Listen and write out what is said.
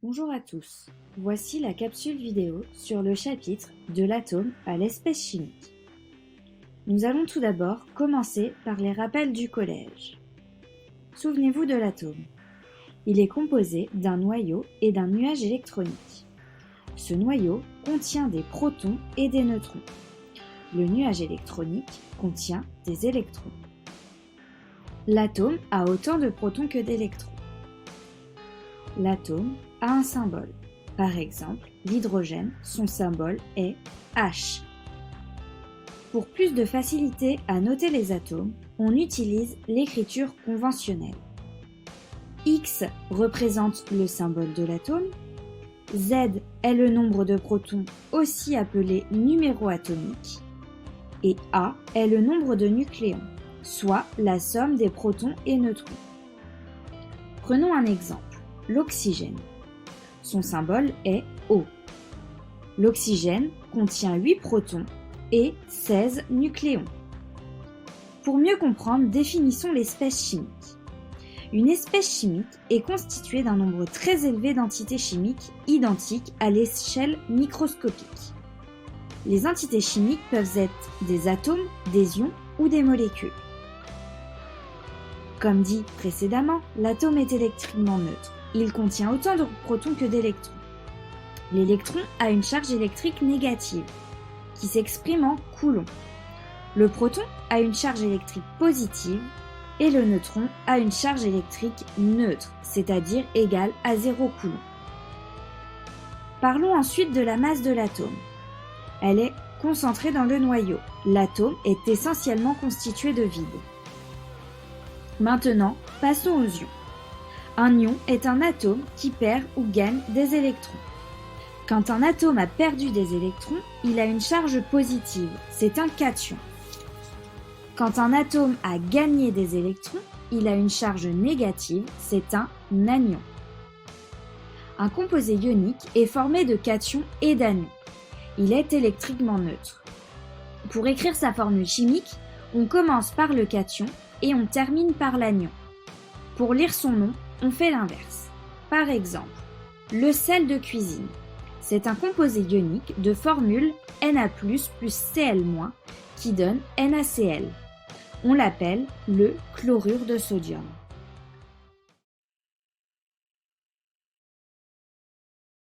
Bonjour à tous, voici la capsule vidéo sur le chapitre de l'atome à l'espèce chimique. Nous allons tout d'abord commencer par les rappels du collège. Souvenez-vous de l'atome. Il est composé d'un noyau et d'un nuage électronique. Ce noyau contient des protons et des neutrons. Le nuage électronique contient des électrons. L'atome a autant de protons que d'électrons. L'atome a un symbole. Par exemple, l'hydrogène, son symbole est H. Pour plus de facilité à noter les atomes, on utilise l'écriture conventionnelle. X représente le symbole de l'atome, Z est le nombre de protons aussi appelé numéro atomique, et A est le nombre de nucléons, soit la somme des protons et neutrons. Prenons un exemple. L'oxygène. Son symbole est O. L'oxygène contient 8 protons et 16 nucléons. Pour mieux comprendre, définissons l'espèce chimique. Une espèce chimique est constituée d'un nombre très élevé d'entités chimiques identiques à l'échelle microscopique. Les entités chimiques peuvent être des atomes, des ions ou des molécules. Comme dit précédemment, l'atome est électriquement neutre. Il contient autant de protons que d'électrons. L'électron a une charge électrique négative, qui s'exprime en coulomb. Le proton a une charge électrique positive et le neutron a une charge électrique neutre, c'est-à-dire égale à 0 coulomb. Parlons ensuite de la masse de l'atome. Elle est concentrée dans le noyau. L'atome est essentiellement constitué de vide. Maintenant, passons aux ions. Un ion est un atome qui perd ou gagne des électrons. Quand un atome a perdu des électrons, il a une charge positive, c'est un cation. Quand un atome a gagné des électrons, il a une charge négative, c'est un anion. Un composé ionique est formé de cations et d'anions. Il est électriquement neutre. Pour écrire sa formule chimique, on commence par le cation et on termine par l'anion. Pour lire son nom, on fait l'inverse. Par exemple, le sel de cuisine. C'est un composé ionique de formule Na+, plus Cl- qui donne NaCl. On l'appelle le chlorure de sodium.